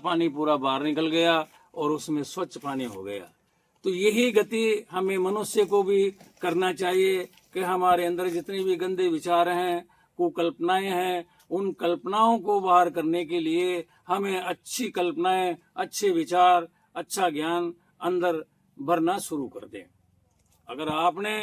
पानी पूरा बाहर निकल गया और उसमें स्वच्छ पानी हो गया। तो यही गति हमें मनुष्य को भी करना चाहिए कि हमारे अंदर जितने भी गंदे विचार हैं, कुकल्पनाएं हैं, उन कल्पनाओं को बाहर करने के लिए हमें अच्छी कल्पनाएं, अच्छे विचार, अच्छा ज्ञान अंदर भरना शुरू कर दें। अगर आपने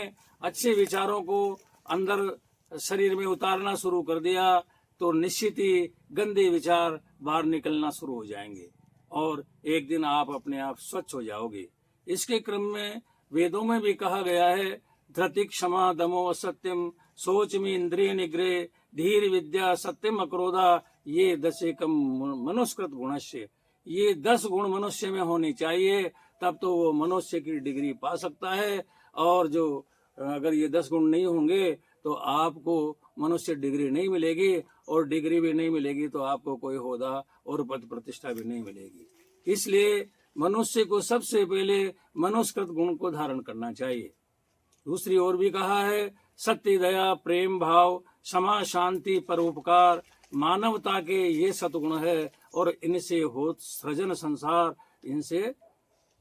अच्छे विचारों को अंदर शरीर में उतारना शुरू कर दिया तो निश्चित ही गंदे विचार बाहर निकलना शुरू हो जाएंगे और एक दिन आप अपने आप स्वच्छ हो जाओगे। इसके क्रम में वेदों में भी कहा गया है, धृति क्षमा दमो सत्यम सोच में इंद्रिय निग्रह धीर विद्या सत्यम अक्रोधा ये 10 एकम मनुष्कृत गुणस्य। ये 10 गुण मनुष्य में होनी चाहिए, तब तो वो मनुष्य की डिग्री पा सकता है। और जो अगर ये 10 गुण नहीं होंगे तो आपको मनुष्य डिग्री नहीं मिलेगी, और डिग्री भी नहीं मिलेगी तो आपको कोई होदा और पद प्रतिष्ठा भी नहीं मिलेगी। इसलिए मनुष्य को सबसे पहले मनुष्यकृत गुण को धारण करना चाहिए। दूसरी ओर भी कहा है, सत्य दया प्रेम भाव क्षमा शांति परोपकार मानवता के ये सतगुण है, और इनसे हो सृजन संसार, इनसे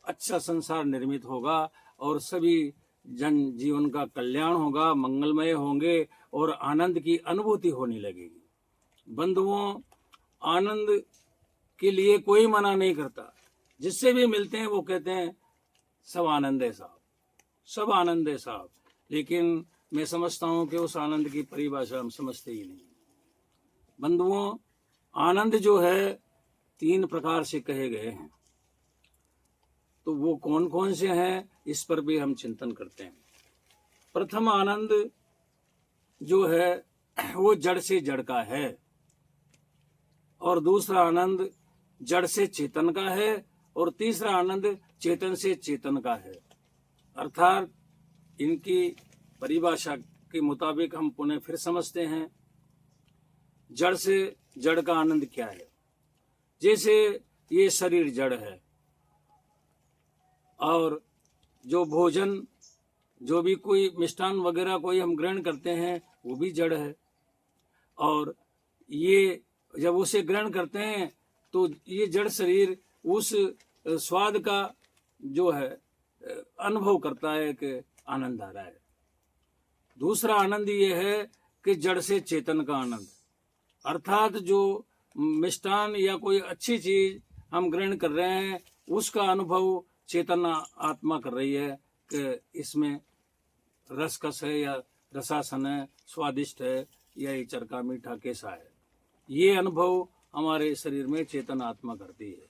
अच्छा संसार निर्मित होगा और सभी जन जीवन का कल्याण होगा, मंगलमय होंगे और आनंद की अनुभूति होने लगेगी। बंधुओं, आनंद के लिए कोई मना नहीं करता। जिससे भी मिलते हैं वो कहते हैं सब आनंद है साहब, सब आनंद है साहब, लेकिन मैं समझता हूं कि उस आनंद की परिभाषा हम समझते ही नहीं। बंधुओं, आनंद जो है 3 प्रकार से कहे गए हैं, तो वो कौन कौन से हैं इस पर भी हम चिंतन करते हैं। प्रथम आनंद जो है वो जड़ से जड़ का है, और दूसरा आनंद जड़ से चेतन का है, और तीसरा आनंद चेतन से चेतन का है। अर्थात इनकी परिभाषा के मुताबिक हम पुनः फिर समझते हैं, जड़ से जड़ का आनंद क्या है। जैसे ये शरीर जड़ है, और जो भोजन, जो भी कोई मिष्ठान वगैरह कोई हम ग्रहण करते हैं वो भी जड़ है, और ये जब उसे ग्रहण करते हैं तो ये जड़ शरीर उस स्वाद का जो है अनुभव करता है कि आनंद आ रहा है। दूसरा आनंद ये है कि जड़ से चेतन का आनंद, अर्थात जो मिष्ठान या कोई अच्छी चीज हम ग्रहण कर रहे हैं उसका अनुभव चेतन आत्मा कर रही है कि इसमें रसकस है या रसासन है, स्वादिष्ट है या ये चरका मीठा कैसा है, ये अनुभव हमारे शरीर में चेतन आत्मा करती है।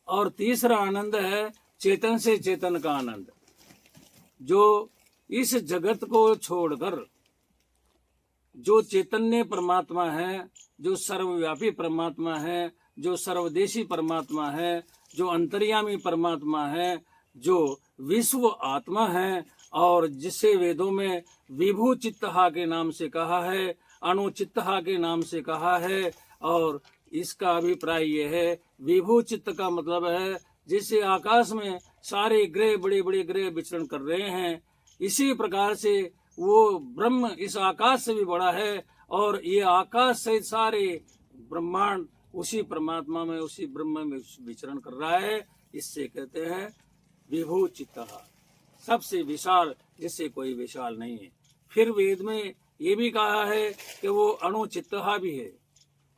और तीसरा आनंद है चेतन से चेतन का आनंद, जो इस जगत को छोड़कर जो चैतन्य परमात्मा है, जो सर्वव्यापी परमात्मा है, जो सर्वदेशी परमात्मा है, जो अंतर्यामी परमात्मा है, जो विश्व आत्मा है, और जिसे वेदों में विभू चित्तहा के नाम से कहा है, अणु चित्तहा के नाम से कहा है। और इसका अभिप्राय यह है, विभू चित्त का मतलब है जैसे आकाश में सारे ग्रह, बड़े बड़े ग्रह विचरण कर रहे हैं, इसी प्रकार से वो ब्रह्म इस आकाश से भी बड़ा है, और ये आकाश से सारे ब्रह्मांड उसी परमात्मा में, उसी ब्रह्म में विचरण कर रहा है। इससे कहते हैं विभू चित्तः, सबसे विशाल जिससे कोई विशाल नहीं है। फिर वेद में ये भी कहा है कि वो अणुचित्तः भी है।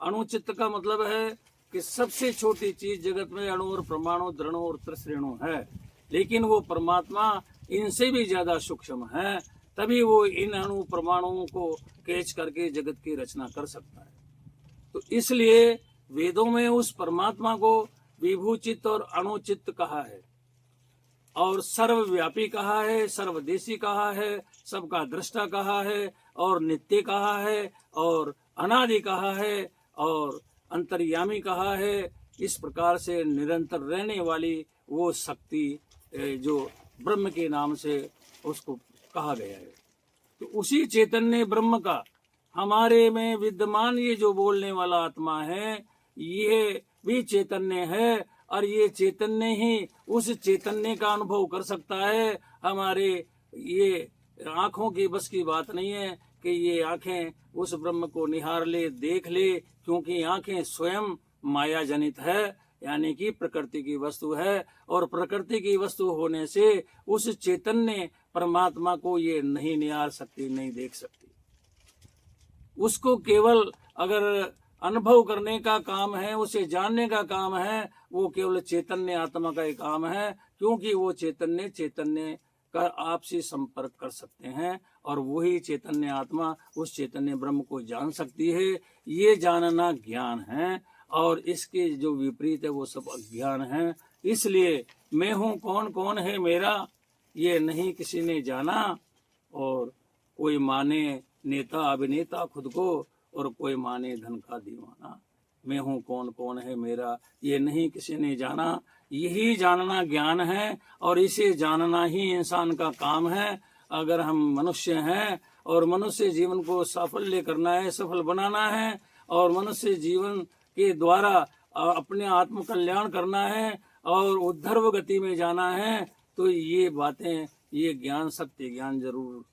अणुचित्त का मतलब है कि सबसे छोटी चीज जगत में अणु और परमाणु, द्रणु और त्रिश्रेणु है, लेकिन वो परमात्मा इनसे भी ज्यादा सूक्ष्म है, तभी वो इन अणु परमाणुओं को कैच करके जगत की रचना कर सकता है। तो इसलिए वेदों में उस परमात्मा को विभूचित्त और अणुचित्त कहा है, और सर्वव्यापी कहा है, सर्वदेशी कहा है, सबका दृष्टा कहा है, और नित्य कहा है, और अनादि कहा है, और अंतर्यामी कहा है। इस प्रकार से निरंतर रहने वाली वो शक्ति जो ब्रह्म के नाम से उसको कहा गया है। तो उसी चैतन्य ब्रह्म का हमारे में विद्यमान ये जो बोलने वाला आत्मा है, ये भी चैतन्य है, और ये चैतन्य ही उस चैतन्य का अनुभव कर सकता है। हमारे ये आंखों की बस की बात नहीं है कि ये आंखें उस ब्रह्म को निहार ले, देख ले, क्योंकि आंखें स्वयं माया जनित है। यानी कि प्रकृति की वस्तु है, और प्रकृति की वस्तु होने से उस चैतन्य परमात्मा को ये नहीं निहार सकती, नहीं देख सकती। उसको केवल अगर अनुभव करने का काम है, उसे जानने का काम है, वो केवल चैतन्य आत्मा का ही काम है, क्योंकि वो चैतन्य का आपसी संपर्क कर सकते हैं, और वही चैतन्य आत्मा उस चैतन्य ब्रह्म को जान सकती है। ये जानना ज्ञान है, और इसके जो विपरीत है वो सब अज्ञान है। इसलिए मैं हूँ कौन, कौन है मेरा, ये नहीं किसी ने जाना। और कोई माने नेता अभिनेता खुद को, और कोई माने धन का दीवाना। मैं हूँ कौन, कौन है मेरा, ये नहीं किसी ने जाना। यही जानना ज्ञान है, और इसे जानना ही इंसान का काम है। अगर हम मनुष्य हैं और मनुष्य जीवन को साफल्य करना है, सफल बनाना है, और मनुष्य जीवन के द्वारा अपने आत्म कल्याण करना है और उद्धर्व गति में जाना है, तो ये बातें, ये ज्ञान, सत्य ज्ञान जरूर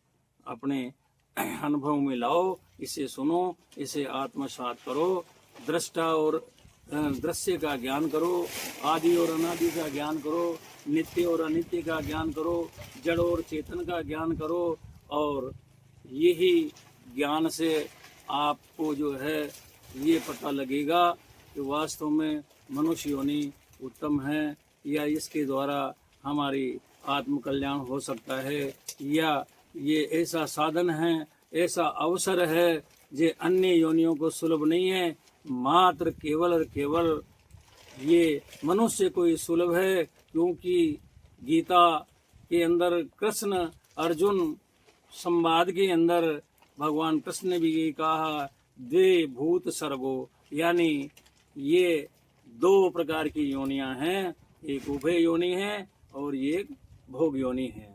अपने अनुभव में लाओ, इसे सुनो, इसे आत्मसात करो। दृष्टा और दृश्य का ज्ञान करो, आदि और अनादि का ज्ञान करो, नित्य और अनित्य का ज्ञान करो, जड़ और चेतन का ज्ञान करो, और यही ज्ञान से आपको जो है ये पता लगेगा कि वास्तव में मनुष्य योनि उत्तम है, या इसके द्वारा हमारी आत्म कल्याण हो सकता है, या ये ऐसा साधन है, ऐसा अवसर है जो अन्य योनियों को सुलभ नहीं है। मात्र केवल और केवल ये मनुष्य को ही सुलभ है, क्योंकि गीता के अंदर कृष्ण अर्जुन संवाद के अंदर भगवान कृष्ण ने भी ये कहा, द्वे भूत सर्गो, यानी ये दो प्रकार की योनियां हैं, एक उभय योनि है और एक भोग योनि है।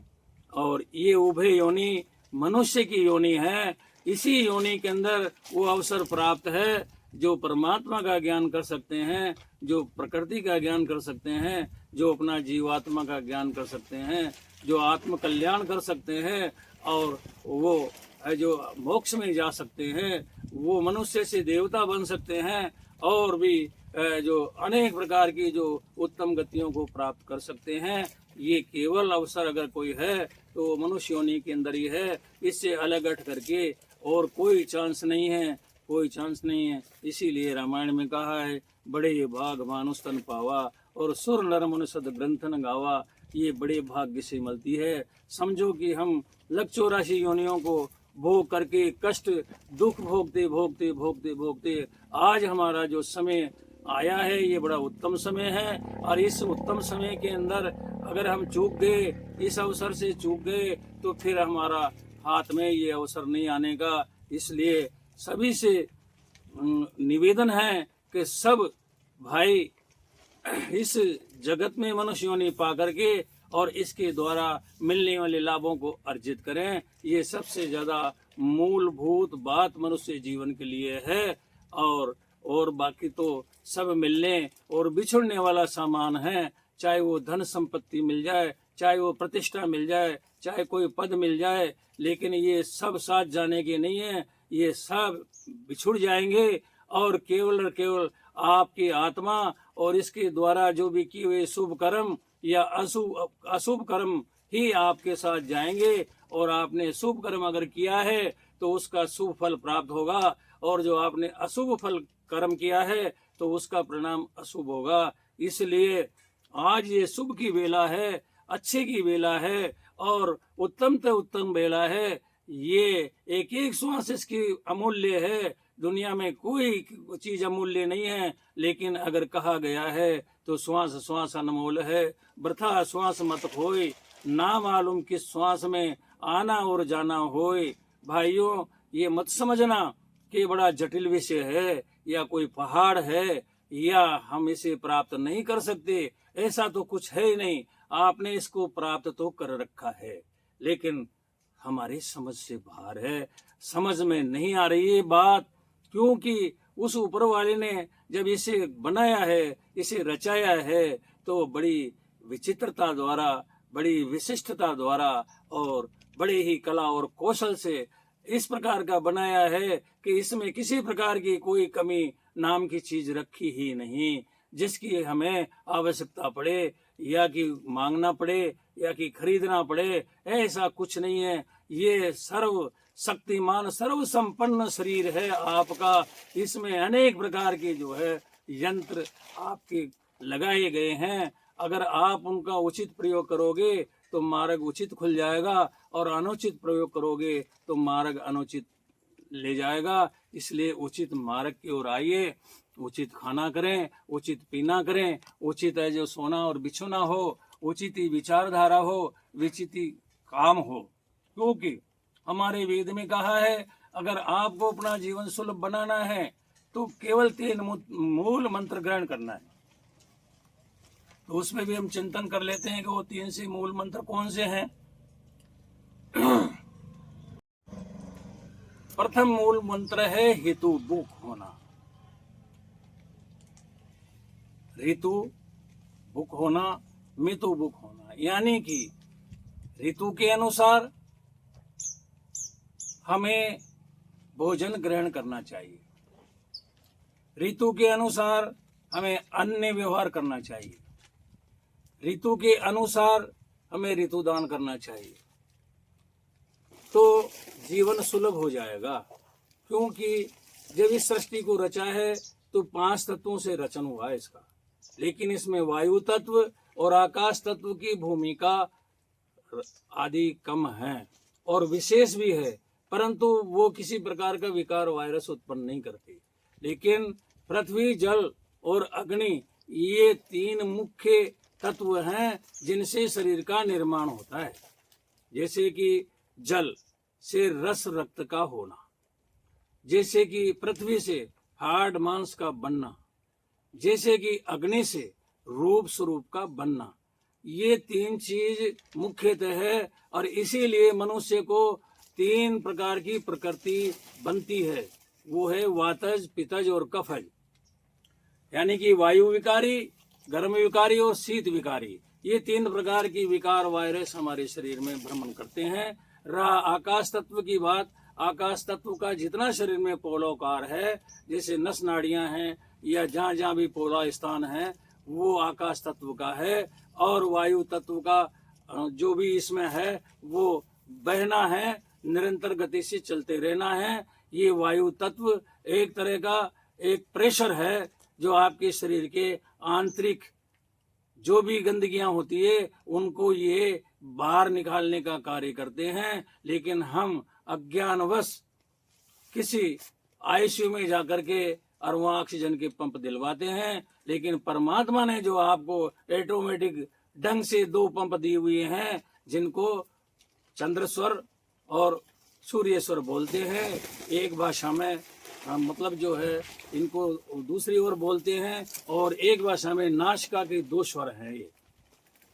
और ये उभय योनि मनुष्य की योनि है। इसी योनि के अंदर वो अवसर प्राप्त है जो परमात्मा का ज्ञान कर सकते हैं, जो प्रकृति का ज्ञान कर सकते हैं, जो अपना जीवात्मा का ज्ञान कर सकते हैं, जो आत्म कल्याण कर सकते हैं, और वो जो मोक्ष में जा सकते हैं, वो मनुष्य से देवता बन सकते हैं, और भी जो अनेक प्रकार की जो उत्तम गतियों को प्राप्त कर सकते हैं। ये केवल अवसर अगर कोई है तो मनुष्य योनि के अंदर ही है, इससे अलग हट करके और कोई चांस नहीं है, कोई चांस नहीं है। इसीलिए रामायण में कहा है, बड़े भाग मानुष तन पावा, और सुर नर मनुष्य ग्रंथन गावा। ये बड़े भाग्य से मिलती है। समझो कि हम 184 योनियों को भोग करके कष्ट दुख भोगते भोगते भोगते भोगते आज हमारा जो समय आया है, ये बड़ा उत्तम समय है। और इस उत्तम समय के अंदर अगर हम चूक गए, इस अवसर से चूक गए, तो फिर हमारा हाथ में ये अवसर नहीं आने का। इसलिए सभी से निवेदन है कि सब भाई इस जगत में मनुष्य योनि पा करके और इसके द्वारा मिलने वाले लाभों को अर्जित करें। ये सबसे ज्यादा मूलभूत बात मनुष्य जीवन के लिए है। और बाकी तो सब मिलने और बिछुड़ने वाला सामान है। चाहे वो धन संपत्ति मिल जाए, चाहे वो प्रतिष्ठा मिल जाए, चाहे कोई पद मिल जाए, लेकिन ये सब साथ जाने के नहीं है। ये सब बिछुड़ जाएंगे, और केवल आपकी आत्मा और इसके द्वारा जो भी किए हुए शुभ कर्म या अशुभ कर्म ही आपके साथ जाएंगे। और आपने शुभ कर्म अगर किया है तो उसका शुभ फल प्राप्त होगा, और जो आपने अशुभ फल कर्म किया है तो उसका परिणाम अशुभ होगा। इसलिए आज ये शुभ की बेला है, अच्छे की बेला है, और उत्तम से उत्तम बेला है। ये एक एक श्वास इसकी अमूल्य है। दुनिया में कोई चीज अमूल्य नहीं है, लेकिन अगर कहा गया है तो श्वास श्वास अनमोल है। वृथा श्वास मत खोए, ना मालूम किस श्वास में आना और जाना होए। भाइयों, ये मत समझना कि बड़ा जटिल विषय है या कोई पहाड़ है या हम इसे प्राप्त नहीं कर सकते। ऐसा तो कुछ है ही नहीं। आपने इसको प्राप्त तो कर रखा है, लेकिन हमारी समझ से बाहर है। समझ में नहीं आ रही ये बात, क्योंकि उस ऊपर वाले ने जब इसे बनाया है, इसे रचाया है, तो बड़ी विचित्रता द्वारा, बड़ी विशिष्टता द्वारा और बड़े ही कला और कौशल से इस प्रकार का बनाया है कि इसमें किसी प्रकार की कोई कमी नाम की चीज रखी ही नहीं। जिसकी हमें आवश्यकता पड़े या कि मांगना पड़े या कि खरीदना पड़े, ऐसा कुछ नहीं है। ये सर्व शक्तिमान सर्व संपन्न शरीर है आपका। इसमें अनेक प्रकार के जो है यंत्र आपके लगाए गए हैं। अगर आप उनका उचित प्रयोग करोगे तो मार्ग उचित खुल जाएगा, और अनुचित प्रयोग करोगे तो मार्ग अनुचित ले जाएगा। इसलिए उचित मार्ग की ओर आइए, उचित खाना करें, उचित पीना करें, उचित है जो सोना और बिछोना हो, उचित ही विचारधारा हो, उचित ही काम हो। क्योंकि हमारे वेद में कहा है, अगर आपको अपना जीवन सुलभ बनाना है तो केवल 3 मूल मंत्र ग्रहण करना है। तो उसमें भी हम चिंतन कर लेते हैं कि वो 3 से मूल मंत्र कौन से हैं। प्रथम मूल मंत्र है हेतु बुक होना। ऋतु बुक होना, मितु बुक होना, यानी कि ऋतु के अनुसार हमें भोजन ग्रहण करना चाहिए, ऋतु के अनुसार हमें अन्य व्यवहार करना चाहिए, ऋतु के अनुसार हमें ऋतु दान करना चाहिए, तो जीवन सुलभ हो जाएगा। क्योंकि जब इस सृष्टि को रचा है तो 5 तत्वों से रचन हुआ है इसका, लेकिन इसमें वायु तत्व और आकाश तत्व की भूमिका आदि कम है और विशेष भी है, परंतु वो किसी प्रकार का विकार वायरस उत्पन्न नहीं करती। लेकिन पृथ्वी, जल और अग्नि ये 3 मुख्य तत्व हैं जिनसे शरीर का निर्माण होता है। जैसे कि जल से रस रक्त का होना, जैसे कि पृथ्वी से हाड़ मांस का बनना, जैसे कि अग्नि से रूप स्वरूप का बनना, ये 3 चीज मुख्यतः है। और इसीलिए मनुष्य को 3 प्रकार की प्रकृति बनती है, वो है वातज, पितज और कफज, यानी कि वायु विकारी, गर्म विकारी और शीत विकारी। ये 3 प्रकार की विकार वायरस हमारे शरीर में भ्रमण करते हैं। रहा आकाश तत्व की बात, आकाश तत्व का जितना शरीर में पोलोकार है, जैसे नस नाड़ियां हैं या जहाँ जहाँ भी पोला स्थान है वो आकाश तत्व का है। और वायु तत्व का जो भी इसमें है वो बहना है, निरंतर गति से चलते रहना है। ये वायु तत्व एक तरह का एक प्रेशर है जो आपके शरीर के आंतरिक जो भी गंदगियां होती है उनको ये बाहर निकालने का कार्य करते हैं। लेकिन हम अज्ञानवश किसी आईसीयू में जाकर के और वहाँ ऑक्सीजन के पंप दिलवाते हैं, लेकिन परमात्मा ने जो आपको ऑटोमेटिक ढंग से 2 पंप दिए हुए हैं जिनको चंद्रस्वर और सूर्यस्वर बोलते हैं। एक भाषा में मतलब जो है इनको दूसरी ओर बोलते हैं, और एक भाषा में नासिका के 2 स्वर हैं ये।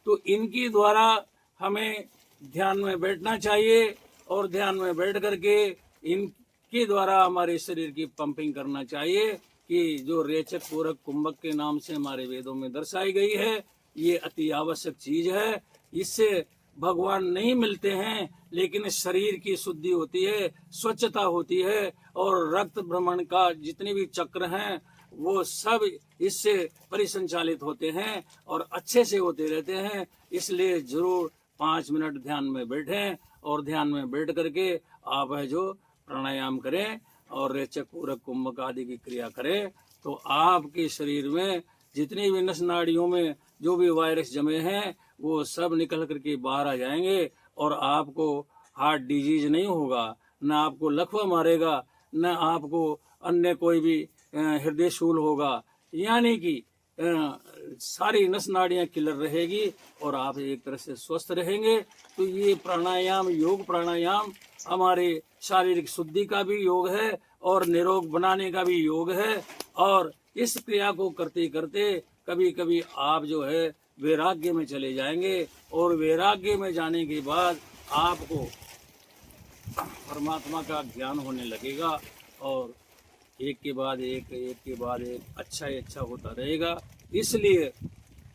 तो इनके द्वारा हमें ध्यान में बैठना चाहिए और ध्यान में बैठ करके इनके द्वारा हमारे शरीर की पंपिंग करना चाहिए कि जो रेचक, पूरक, कुंभक के नाम से हमारे वेदों में दर्शाई गई है, ये अति आवश्यक चीज है। इससे भगवान नहीं मिलते हैं, लेकिन शरीर की शुद्धि होती है, स्वच्छता होती है, और रक्त भ्रमण का जितने भी चक्र हैं वो सब इससे परिसंचालित होते हैं और अच्छे से होते रहते हैं। इसलिए जरूर 5 मिनट ध्यान में बैठें और ध्यान में बैठ करके आप है जो प्राणायाम करें और रेचक, पूरक, कुंभक आदि की क्रिया करें, तो आपके शरीर में जितनी भी नस नाड़ियों में जो भी वायरस जमे हैं वो सब निकल करके बाहर आ जाएंगे और आपको हार्ट डिजीज नहीं होगा, न आपको लकवा मारेगा, न आपको अन्य कोई भी हृदय शूल होगा। यानी कि सारी नस नाड़ियाँ क्लियर रहेगी और आप एक तरह से स्वस्थ रहेंगे। तो ये प्राणायाम, योग प्राणायाम हमारे शारीरिक शुद्धि का भी योग है और निरोग बनाने का भी योग है। और इस क्रिया को करते करते कभी कभी आप जो है वैराग्य में चले जाएंगे, और वैराग्य में जाने के बाद आपको परमात्मा का ज्ञान होने लगेगा और एक के बाद एक अच्छा ही अच्छा होता रहेगा। इसलिए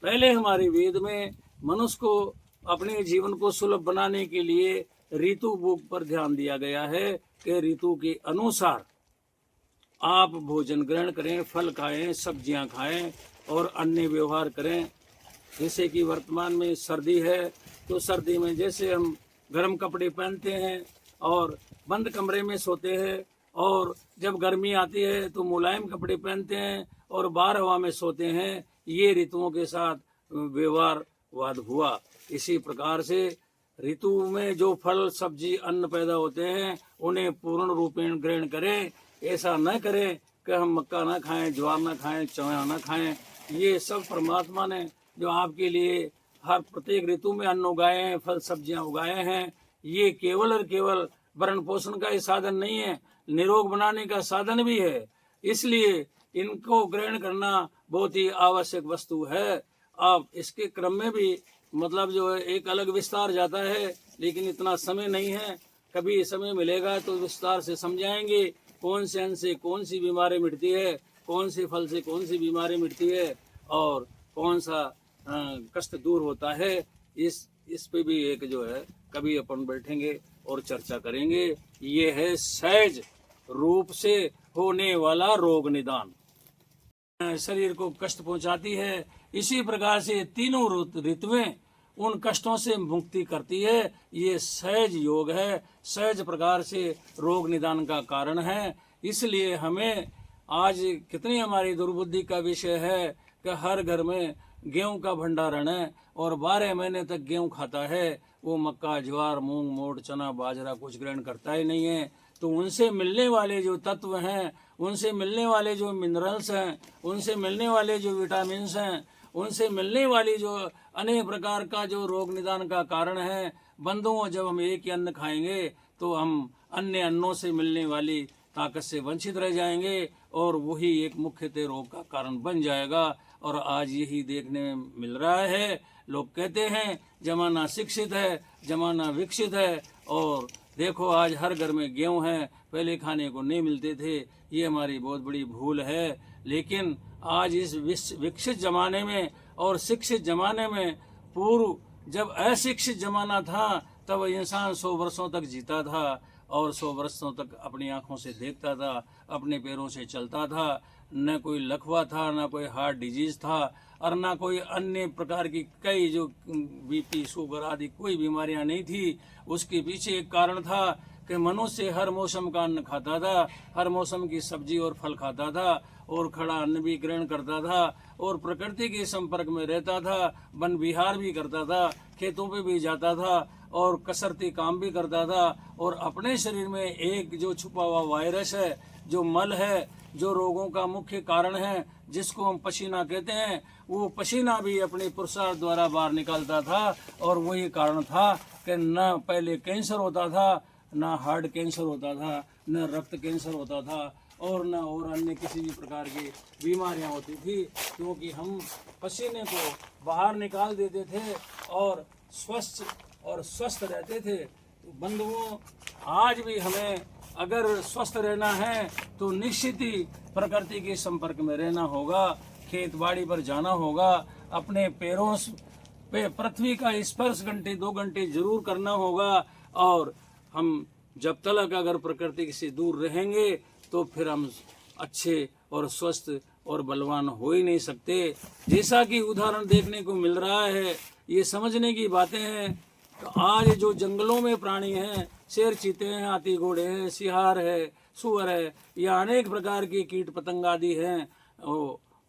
पहले हमारे वेद में मनुष्य को अपने जीवन को सुलभ बनाने के लिए ऋतु भोग पर ध्यान दिया गया है कि ऋतु के अनुसार आप भोजन ग्रहण करें, फल खाएं, सब्जियां खाएं और अन्य व्यवहार करें। जैसे कि वर्तमान में सर्दी है तो सर्दी में जैसे हम गर्म कपड़े पहनते हैं और बंद कमरे में सोते हैं, और जब गर्मी आती है तो मुलायम कपड़े पहनते हैं और बाहर हवा में सोते हैं, ये ऋतुओं के साथ व्यवहारवाद हुआ। इसी प्रकार से ऋतु में जो फल सब्जी अन्न पैदा होते हैं उन्हें पूर्ण रूपेण ग्रहण करें। ऐसा न करें कि हम मक्का ना खाएं, ज्वार ना खाएं, चना ना खाएं। ये सब परमात्मा ने जो आपके लिए हर प्रत्येक ऋतु में अन्न उगाए हैं, फल सब्जियां उगाए हैं, ये केवल और केवल भरण पोषण का ही साधन नहीं है, निरोग बनाने का साधन भी है। इसलिए इनको ग्रहण करना बहुत ही आवश्यक वस्तु है। अब इसके क्रम में भी मतलब जो है एक अलग विस्तार जाता है, लेकिन इतना समय नहीं है। कभी समय मिलेगा तो विस्तार से समझाएंगे कौन से अन्न से कौन सी बीमारी मिटती है, कौन से फल से कौन सी बीमारी मिटती है, और कौन सा कष्ट दूर होता है। इस पे भी एक जो है कभी अपन बैठेंगे और चर्चा करेंगे। ये है सहज रूप से होने वाला रोग निदान। शरीर को कष्ट पहुंचाती है, इसी प्रकार से तीनों ऋतुएं उन कष्टों से मुक्ति करती है। ये सहज योग है, सहज प्रकार से रोग निदान का कारण है। इसलिए हमें आज कितनी हमारी दुर्बुद्धि का विषय है कि हर घर में गेहूं का भंडारण है और 12 महीने तक गेहूं खाता है। वो मक्का, ज्वार, मूंग, मोट, चना, बाजरा कुछ ग्रहण करता ही नहीं है। तो उनसे मिलने वाले जो तत्व हैं, उनसे मिलने वाले जो मिनरल्स हैं, उनसे मिलने वाले जो विटामिन्स हैं, उनसे मिलने वाली जो अनेक प्रकार का जो रोग निदान का कारण है। बंधुओं, जब हम एक ही अन्न खाएंगे तो हम अन्य अन्नों से मिलने वाली ताकत से वंचित रह जाएंगे और वही एक मुख्यतः रोग का कारण बन जाएगा। और आज यही देखने में मिल रहा है। लोग कहते हैं जमाना शिक्षित है, जमाना विकसित है, और देखो आज हर घर में गेहूं है, पहले खाने को नहीं मिलते थे। ये हमारी बहुत बड़ी भूल है। लेकिन आज इस विकसित जमाने में और शिक्षित जमाने में, पूर्व जब अशिक्षित जमाना था तब इंसान 100 वर्षों तक जीता था और 100 वर्षों तक अपनी आंखों से देखता था, अपने पैरों से चलता था। न कोई लकवा था, न कोई हार्ट डिजीज था, और न कोई अन्य प्रकार की कई जो बीपी, शुगर आदि कोई बीमारियां नहीं थी। उसके पीछे एक कारण था कि मनुष्य हर मौसम का अन्न खाता था, हर मौसम की सब्जी और फल खाता था, और खड़ा अन्न भी ग्रहण करता था, और प्रकृति के संपर्क में रहता था, वन विहार भी करता था, खेतों पे भी जाता था, और कसरती काम भी करता था। और अपने शरीर में एक जो छुपा हुआ वायरस है, जो मल है, जो रोगों का मुख्य कारण है, जिसको हम पसीना कहते हैं, वो पसीना भी अपने पुरुषार्थ द्वारा बाहर निकालता था। और वही कारण था कि न पहले कैंसर होता था, न हार्ट कैंसर होता था, न रक्त कैंसर होता था, और न और अन्य किसी भी प्रकार की बीमारियां होती थी, क्योंकि हम पसीने को बाहर निकाल देते थे और स्वस्थ रहते थे। तो बंधुओं, आज भी हमें अगर स्वस्थ रहना है तो निश्चित ही प्रकृति के संपर्क में रहना होगा, खेत बाड़ी पर जाना होगा, अपने पैरों पे पृथ्वी का स्पर्श घंटे 2 घंटे जरूर करना होगा। और हम जब तक अगर प्रकृति से दूर रहेंगे तो फिर हम अच्छे और स्वस्थ और बलवान हो ही नहीं सकते। जैसा कि उदाहरण देखने को मिल रहा है, ये समझने की बातें हैं। तो आज जो जंगलों में प्राणी हैं, शेर, चीते हैं, हाथी, घोड़े हैं, सिहार है, सुअर है, या अनेक प्रकार के कीट पतंग आदि हैं,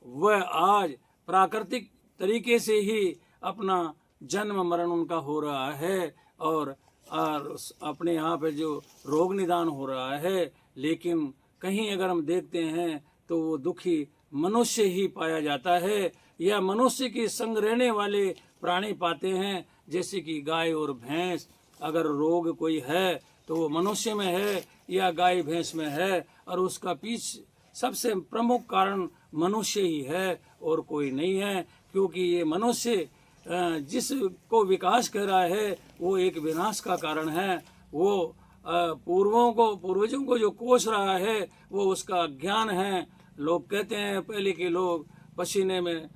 वह आज प्राकृतिक तरीके से ही अपना जन्म मरण उनका हो रहा है, और अपने यहाँ पे जो रोग निदान हो रहा है। लेकिन कहीं अगर हम देखते हैं तो वो दुखी मनुष्य ही पाया जाता है, या मनुष्य के संग रहने वाले प्राणी पाते हैं। जैसे कि गाय और भैंस, अगर रोग कोई है तो वो मनुष्य में है या गाय भैंस में है, और उसका पीछे सबसे प्रमुख कारण मनुष्य ही है और कोई नहीं है। क्योंकि ये मनुष्य जिसको विकास कह रहा है वो एक विनाश का कारण है। वो पूर्वजों को जो कोस रहा है वो उसका अज्ञान है। लोग कहते हैं पहले के लोग पसीने में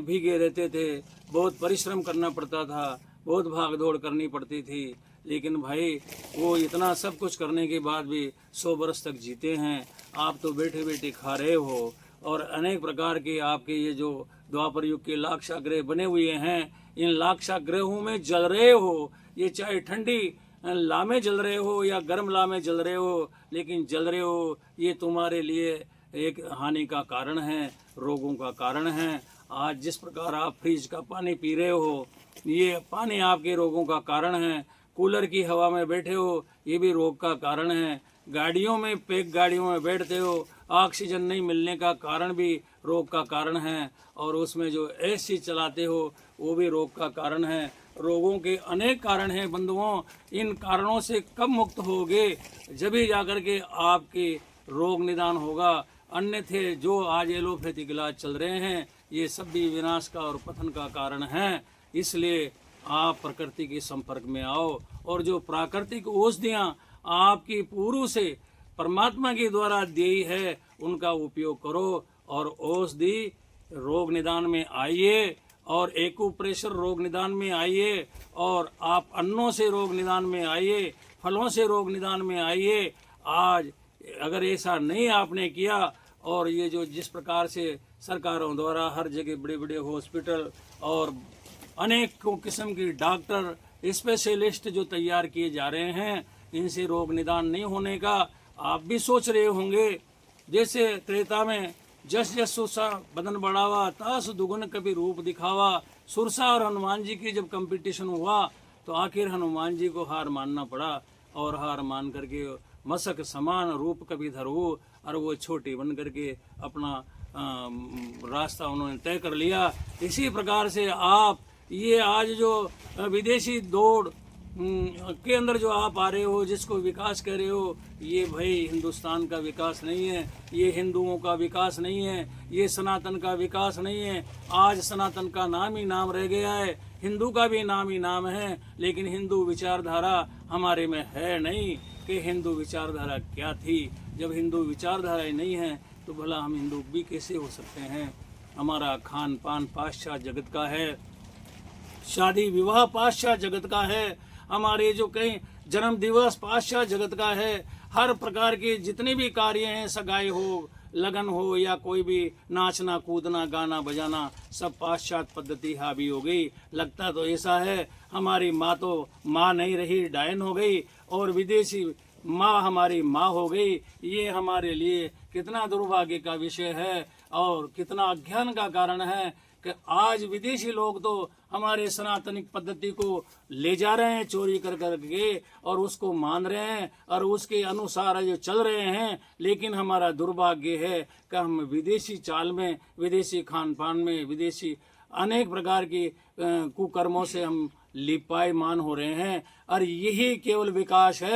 भीगे रहते थे, बहुत परिश्रम करना पड़ता था, बहुत भाग दौड़ करनी पड़ती थी। लेकिन भाई वो इतना सब कुछ करने के बाद भी 100 वर्ष तक जीते हैं। आप तो बैठे बैठे खा रहे हो, और अनेक प्रकार के आपके ये जो द्वापर युग के लाक्षागृह बने हुए हैं। इन लाक्षागृहों में जल रहे हो, ये चाहे ठंडी लामे जल रहे हो या गर्म लामे जल रहे हो, लेकिन जल रहे हो, ये तुम्हारे लिए एक हानि का कारण है, रोगों का कारण है। आज जिस प्रकार आप फ्रिज का पानी पी रहे हो, ये पानी आपके रोगों का कारण है। कूलर की हवा में बैठे हो, ये भी रोग का कारण है। गाड़ियों में, पैक गाड़ियों में बैठते हो, ऑक्सीजन नहीं मिलने का कारण भी रोग का कारण है। और उसमें जो एसी चलाते हो, वो भी रोग का कारण है। रोगों के अनेक कारण हैं बंधुओं। इन कारणों से कब मुक्त होगे, जब ही जाकर के आपके रोग निदान होगा। अन्यथे जो आज एलोपैथिक इलाज चल रहे हैं, ये सब भी विनाश का और पतन का कारण है। इसलिए आप प्रकृति के संपर्क में आओ और जो प्राकृतिक औषधियाँ आपकी पूर्व से परमात्मा के द्वारा दी है, उनका उपयोग करो। और औषधि रोग निदान में आइए, और एक्यूप्रेशर रोग निदान में आइए, और आप अन्नों से रोग निदान में आइए, फलों से रोग निदान में आइए। आज अगर ऐसा नहीं आपने किया, और ये जो जिस प्रकार से सरकारों द्वारा हर जगह बड़े बड़े हॉस्पिटल और अनेकों किस्म की डॉक्टर स्पेशलिस्ट जो तैयार किए जा रहे हैं, इनसे रोग निदान नहीं होने का आप भी सोच रहे होंगे। जैसे त्रेता में जस जस सुरसा बदन बढ़ावा, तास दुगुन कभी रूप दिखावा। सुरसा और हनुमान जी की जब कंपटीशन हुआ, तो आखिर हनुमान जी को हार मानना पड़ा, और हार मान करके मशक समान रूप कभी धरो, और वो छोटी बन करके अपना रास्ता उन्होंने तय कर लिया। इसी प्रकार से आप ये आज जो विदेशी दौड़ के अंदर जो आप आ रहे हो, जिसको विकास कह रहे हो, ये भाई हिंदुस्तान का विकास नहीं है, ये हिंदुओं का विकास नहीं है, ये सनातन का विकास नहीं है। आज सनातन का नाम ही नाम रह गया है, हिंदू का भी नाम ही नाम है, लेकिन हिंदू विचारधारा हमारे में है नहीं कि हिंदू विचारधारा क्या थी। जब हिंदू विचारधारा नहीं है, तो भला हम हिंदू भी कैसे हो सकते हैं। हमारा खान पान पाश्चात्य जगत का है, शादी विवाह पाश्चात्य जगत का है, हमारे जो कहीं जन्म दिवस पाश्चात्य जगत का है। हर प्रकार के जितने भी कार्य हैं, सगाई हो, लगन हो, या कोई भी नाचना कूदना गाना बजाना, सब पाश्चात्य पद्धति हावी हो गई। लगता तो ऐसा है हमारी माँ तो माँ नहीं रही, डायन हो गई, और विदेशी माँ हमारी माँ हो गई। ये हमारे लिए कितना दुर्भाग्य का विषय है और कितना अज्ञान का कारण है कि आज विदेशी लोग तो हमारे सनातनिक पद्धति को ले जा रहे हैं चोरी कर करके, और उसको मान रहे हैं और उसके अनुसार जो चल रहे हैं। लेकिन हमारा दुर्भाग्य है कि हम विदेशी चाल में, विदेशी खान पान में, विदेशी अनेक प्रकार की कुकर्मों से हम लिपायमान हो रहे हैं, और यही केवल विकास है।